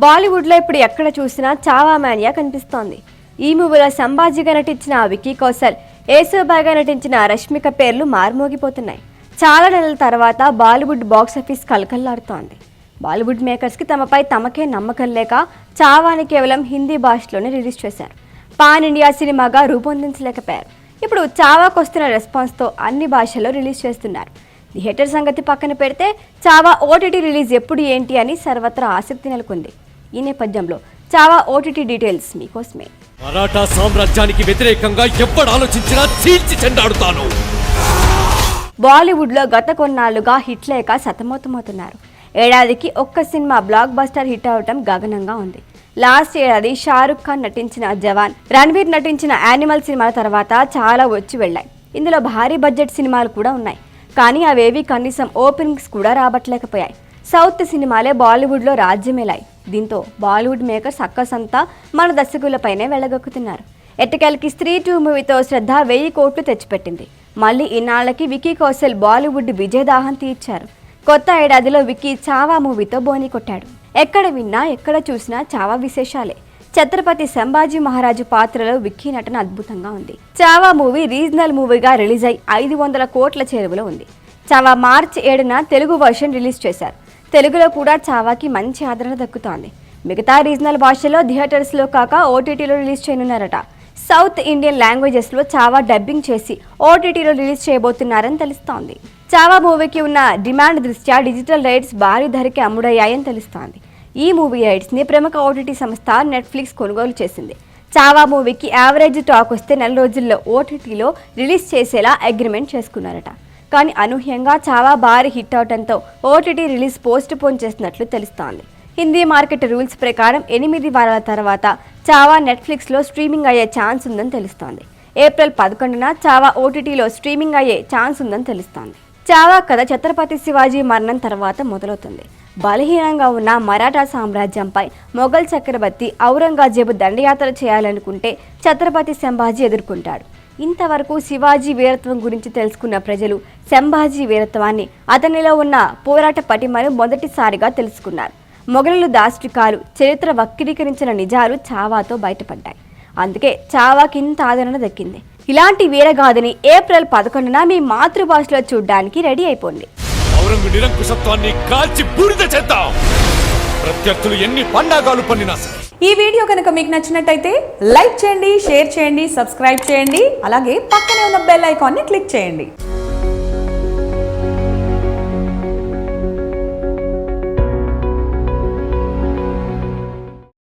బాలీవుడ్లో ఇప్పుడు ఎక్కడ చూసినా చావా మానియా కనిపిస్తోంది. ఈ మూవీలో సంభాజీగా నటించిన విక్కీ కౌశల్, ఏసుబాయిగా నటించిన రష్మిక పేర్లు మార్మోగిపోతున్నాయి. చాలా నెలల తర్వాత బాలీవుడ్ బాక్సాఫీస్ కలకల్లాడుతోంది. బాలీవుడ్ మేకర్స్కి తమకే నమ్మకం లేక చావాని కేవలం హిందీ భాషలోనే రిలీజ్ చేశారు. పాన్ ఇండియా సినిమాగా రూపొందించలేకపోయారు. ఇప్పుడు చావాకు వస్తున్న రెస్పాన్స్తో అన్ని భాషల్లో రిలీజ్ చేస్తున్నారు. థియేటర్ సంగతి పక్కన పెడితే చావా ఓటీటీ రిలీజ్ ఎప్పుడు ఏంటి అని సర్వత్రా ఆసక్తి నెలకొంది. ఈ నేపథ్యంలో చావా ఓటీటీ డీటెయిల్స్ మీకోసమే. మరాఠా సామ్రాజ్యానికి వ్యతిరేకంగా ఎప్పుడు ఆలోచించినా చీల్చి చెండాడుతాను. బాలీవుడ్లో గత కొన్నాళ్లుగా హిట్ లేక సతమతమవుతున్నారు. ఏడాదికి ఒక్క సినిమా బ్లాక్ బస్టర్ హిట్ అవటం గగనంగా ఉంది. లాస్ట్ ఏడాది షారుఖ్ ఖాన్ నటించిన జవాన్, రణ్వీర్ నటించిన యానిమల్ సినిమాల తర్వాత చాలా వచ్చి వెళ్ళాయి. ఇందులో భారీ బడ్జెట్ సినిమాలు కూడా ఉన్నాయి. కానీ అవేవి కనీసం ఓపెనింగ్స్ కూడా రాబట్టలేకపోయాయి. సౌత్ సినిమాలే బాలీవుడ్లో రాజ్యమేలాయి. దీంతో బాలీవుడ్ మేకర్స్ అక్కసంతా మన దర్శకులపైనే వెళ్ళగక్కుతున్నారు. ఎట్టకేలకి స్త్రీ 2 మూవీతో శ్రద్ధ 1000 కోట్లు తెచ్చిపెట్టింది. మళ్ళీ ఇన్నాళ్లకి విక్కీ కౌశల్ బాలీవుడ్ విజయదాహం తీర్చారు. కొత్త ఏడాదిలో విక్కీ చావా మూవీతో బోని కొట్టాడు. ఎక్కడ విన్నా ఎక్కడ చూసినా చావా విశేషాలే. ఛత్రపతి సంభాజీ మహారాజు పాత్రలో విక్కీ నటన అద్భుతంగా ఉంది. చావా మూవీ రీజనల్ మూవీగా రిలీజ్ అయి 500 కోట్ల చేరువలో ఉంది. చావా మార్చి 7న తెలుగు వర్షన్ రిలీజ్ చేశారు. తెలుగులో కూడా చావాకి మంచి ఆదరణ దక్కుతోంది. మిగతా రీజనల్ భాషల్లో థియేటర్స్లో కాక ఓటీటీలో release చేయనున్నారట. South Indian లాంగ్వేజెస్లో Chhaava dubbing చేసి ఓటీటీలో రిలీజ్ చేయబోతున్నారని తెలుస్తోంది. చావా మూవీకి ఉన్న డిమాండ్ దృష్ట్యా డిజిటల్ రైట్స్ భారీ ధరకి అమ్ముడయ్యాయని తెలుస్తోంది. ఈ మూవీ రైట్స్ని ప్రముఖ ఓటీటీ సంస్థ నెట్ఫ్లిక్స్ కొనుగోలు చేసింది. చావా మూవీకి యావరేజ్ టాక్ వస్తే 4 రోజుల్లో ఓటీటీలో రిలీజ్ చేసేలా అగ్రిమెంట్ చేసుకున్నారట. కానీ అనూహ్యంగా చావా భారీ హిట్ అవడంతో ఓటీటీ రిలీజ్ పోస్ట్ పోన్ చేసినట్లు తెలుస్తోంది. హిందీ మార్కెట్ రూల్స్ ప్రకారం 8 వారాల తర్వాత చావా నెట్ఫ్లిక్స్లో స్ట్రీమింగ్ అయ్యే ఛాన్స్ ఉందని తెలుస్తోంది. ఏప్రిల్ 11న చావా ఓటీటీలో స్ట్రీమింగ్ అయ్యే ఛాన్స్ ఉందని తెలుస్తోంది. చావా కథ ఛత్రపతి శివాజీ మరణం తర్వాత మొదలవుతుంది. బలహీనంగా ఉన్న మరాఠా సామ్రాజ్యంపై మొఘల్ చక్రవర్తి ఔరంగజేబు దండయాత్ర చేయాలనుకుంటే ఛత్రపతి సంభాజీ ఎదుర్కొంటాడు. ఇంతవరకు శివాజీ వీరత్వం గురించి తెలుసుకున్న ప్రజలు సంభాజీ వీరత్వాన్ని, అతనిలో ఉన్న పోరాట పటిమను మొదటిసారిగా తెలుసుకున్నారు. మొఘలుల దాష్టికాలు, చరిత్ర వక్రీకరించిన నిజాలు చావాతో బయటపడ్డాయి. అందుకే చావాకి ఇంత ఆదరణ దక్కింది. ఇలాంటి వీరగాథని ఏప్రిల్ 11న మీ మాతృభాషలో చూడడానికి రెడీ అయిపోండి. ఔరంగు నిరంకుశత్వాన్ని కాల్చి బూడిద చేద్దాం. ప్రత్యర్థులు ఎన్ని పండాగాలు పన్నినా సరే. ఈ వీడియో కనుక మీకు నచ్చినట్టయితే లైక్ చేయండి, షేర్ చేయండి, సబ్స్క్రైబ్ చేయండి. అలాగే పక్కనే ఉన్న బెల్ ఐకాన్ని క్లిక్ చేయండి.